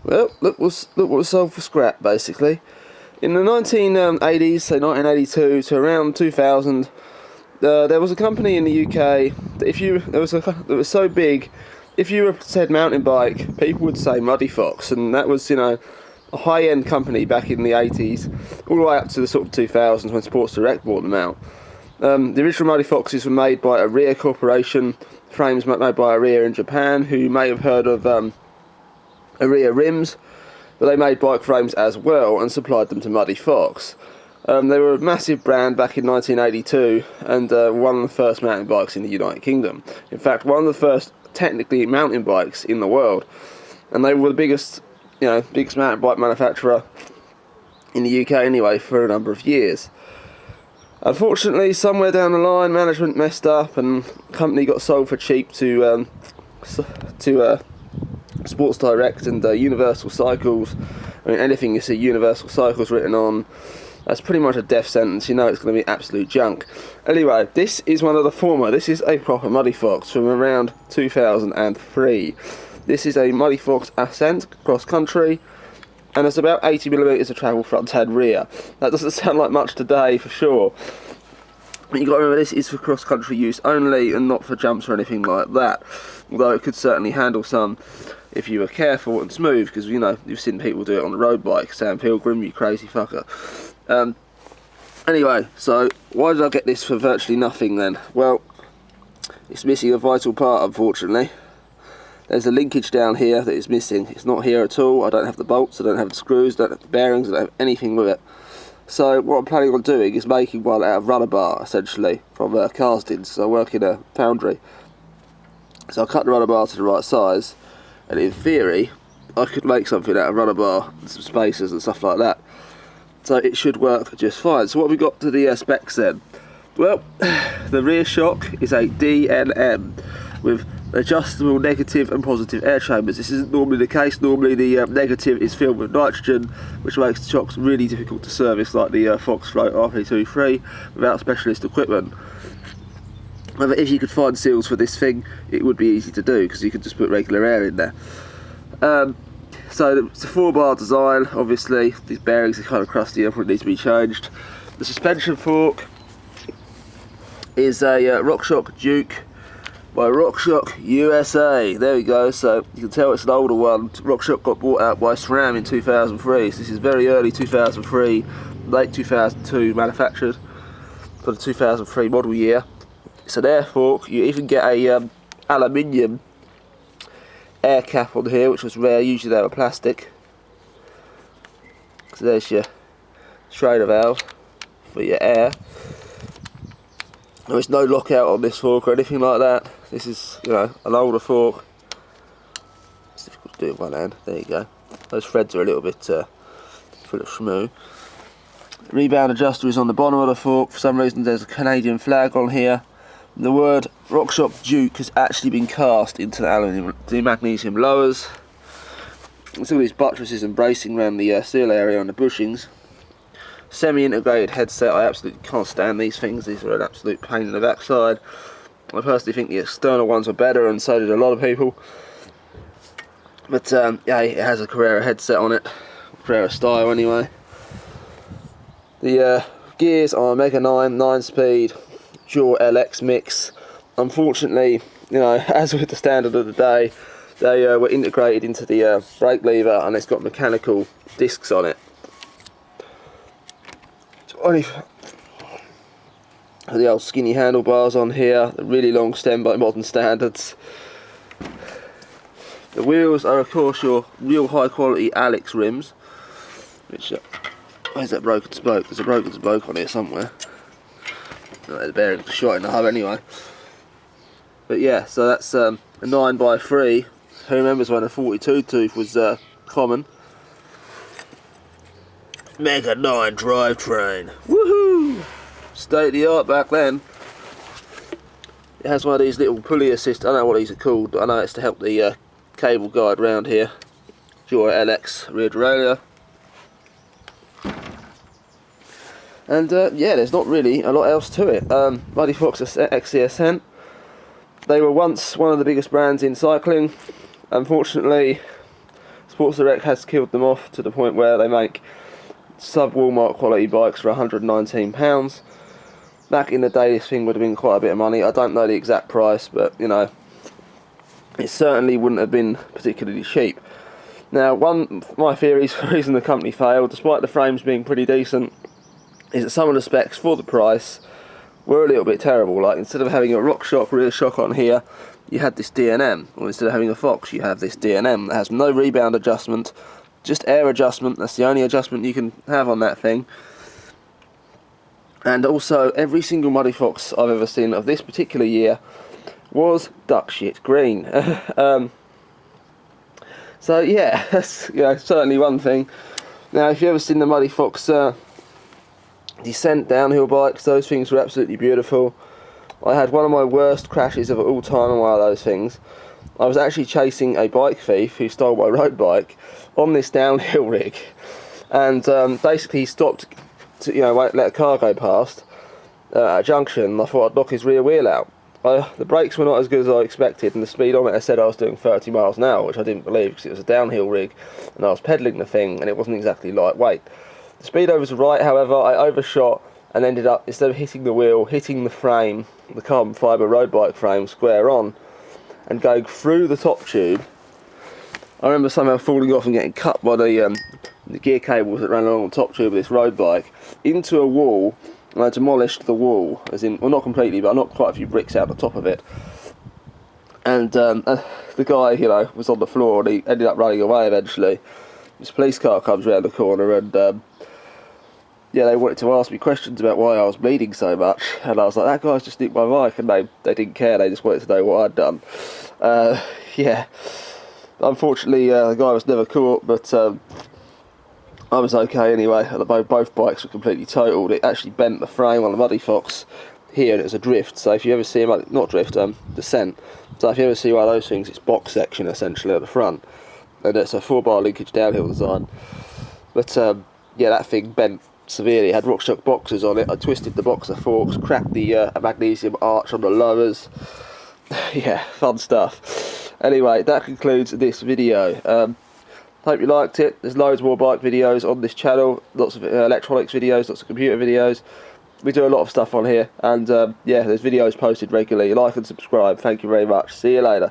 Well, look what was sold for scrap, basically. In the 1980s, so 1982 to around 2000, there was a company in the UK that it was so big, if you said mountain bike, people would say Muddy Fox, and that was, a high-end company back in the 80s, all the way up to the sort of 2000s when Sports Direct bought them out. The original Muddy Foxes were made by Aria Corporation, frames made by Aria in Japan, who you may have heard of Aria rims, but they made bike frames as well and supplied them to Muddy Fox. They were a massive brand back in 1982 and one of the first mountain bikes in the United Kingdom. In fact, one of the first technically mountain bikes in the world, and they were the biggest mountain bike manufacturer in the UK anyway for a number of years. Unfortunately, somewhere down the line, management messed up and the company got sold for cheap to Sports Direct and Universal Cycles. I mean, anything you see Universal Cycles written on, that's pretty much a death sentence. You know it's going to be absolute junk. Anyway, this is this is a proper Muddy Fox from around 2003. This is a Muddy Fox Ascent cross country, and it's about 80mm of travel front and rear. That doesn't sound like much today for sure, but you've got to remember this is for cross country use only and not for jumps or anything like that, although it could certainly handle some if you were careful and smooth, because you've seen people do it on the road bike. Sam Pilgrim, you crazy fucker. Anyway, so why did I get this for virtually nothing then? Well, it's missing a vital part, unfortunately. There's a linkage down here that is missing. It's not here at all. I don't have the bolts, I don't have the screws, I don't have the bearings, I don't have anything with it. So what I'm planning on doing is making one out of rubber bar, essentially, from castings. So I work in a foundry. So I'll cut the rubber bar to the right size, and in theory, I could make something out of rubber bar and some spacers and stuff like that. So it should work just fine. So what have we got to the specs then? Well, the rear shock is a DNM with adjustable negative and positive air chambers. This isn't normally the case. Normally the negative is filled with nitrogen, which makes the shocks really difficult to service, like the Fox Float RP23, without specialist equipment. However, if you could find seals for this thing, it would be easy to do, because you could just put regular air in there. So it's a 4-bar design. Obviously these bearings are kind of crusty and probably need to be changed. The suspension fork is a RockShox Duke by RockShox USA. There we go. So you can tell it's an older one. RockShox got bought out by SRAM in 2003, so this is very early 2003, late 2002 manufactured for the 2003 model year. It's an air fork. You even get a aluminium air cap on here, which was rare. Usually they were plastic. So there's your Schrader valve for your air. There is no lockout on this fork or anything like that. This is, an older fork. It's difficult to do with one hand. There you go. Those threads are a little bit full of schmoo. Rebound adjuster is on the bottom of the fork. For some reason there's a Canadian flag on here. The word RockShox Duke has actually been cast into the magnesium lowers. There's all these buttresses and bracing around the seal area on the bushings. Semi-integrated headset. I absolutely can't stand these things. These are an absolute pain in the backside. I personally think the external ones are better, and so did a lot of people. But yeah, it has a Carrera headset on it, Carrera style anyway. The gears are Mega 9 9-speed dual LX mix. Unfortunately, as with the standard of the day, they were integrated into the brake lever, and it's got mechanical discs on it. The old skinny handlebars on here, the really long stem by modern standards. The wheels are of course your real high quality Alex rims, which where's that broken spoke? There's a broken spoke on here somewhere. The bearings are shot in the hub anyway. But yeah, so that's a 9x3. Who remembers when a 42 tooth was common? Mega 9 drivetrain. Woohoo! State of the art back then. It has one of these little pulley assist. I don't know what these are called, but I know it's to help the cable guide round here. Jura LX rear derailleur. And yeah, there's not really a lot else to it. Muddy Fox XC Ascent. They were once one of the biggest brands in cycling. Unfortunately, Sports Direct has killed them off to the point where they make sub-Walmart quality bikes for £119. Back in the day, this thing would have been quite a bit of money. I don't know the exact price, but, you know, it certainly wouldn't have been particularly cheap. Now, one of my theories for the reason the company failed, despite the frames being pretty decent, is that some of the specs for the price were a little bit terrible. Like, instead of having a RockShox rear shock on here, you had this DNM, or instead of having a Fox, you have this DNM that has no rebound adjustment, just air adjustment. That's the only adjustment you can have on that thing. And also, every single Muddy Fox I've ever seen of this particular year was duck shit green. So yeah, that's, you know, certainly one thing. Now, if you've ever seen the Muddy Fox Descent downhill bikes, those things were absolutely beautiful. I had one of my worst crashes of all time on one of those things. I was actually chasing a bike thief who stole my road bike on this downhill rig, and basically he stopped to, you know, let a car go past at a junction, and I thought I'd knock his rear wheel out. The brakes were not as good as I expected, and the speedometer said I was doing 30 miles an hour, which I didn't believe because it was a downhill rig and I was pedalling the thing and it wasn't exactly lightweight. The speedo was right, however, I overshot and ended up, instead of hitting the wheel, hitting the frame, the carbon fibre road bike frame square on, and going through the top tube. I remember somehow falling off and getting cut by the gear cables that ran along the top tube of this road bike into a wall, and I demolished the wall, as in, well, not completely, but I knocked quite a few bricks out the top of it. And the guy, you know, was on the floor, and he ended up running away eventually. This police car comes round the corner, and yeah, they wanted to ask me questions about why I was bleeding so much, and I was like, that guy's just nicked my bike, and they didn't care, they just wanted to know what I'd done. Yeah, unfortunately the guy was never caught, but I was okay anyway. Both bikes were completely totaled. It actually bent the frame on the Muddy Fox here, and it was a drift. So if you ever see a not drift, descent. So if you ever see one of those things, it's box section essentially at the front, and it's a 4-bar linkage downhill design. But yeah, that thing bent severely. It had RockShox boxes on it. I twisted the boxer forks, cracked the magnesium arch on the lowers. Yeah, fun stuff. Anyway, that concludes this video. Hope you liked it. There's loads more bike videos on this channel, lots of electronics videos, lots of computer videos. We do a lot of stuff on here, and yeah, there's videos posted regularly. Like and subscribe. Thank you very much. See you later.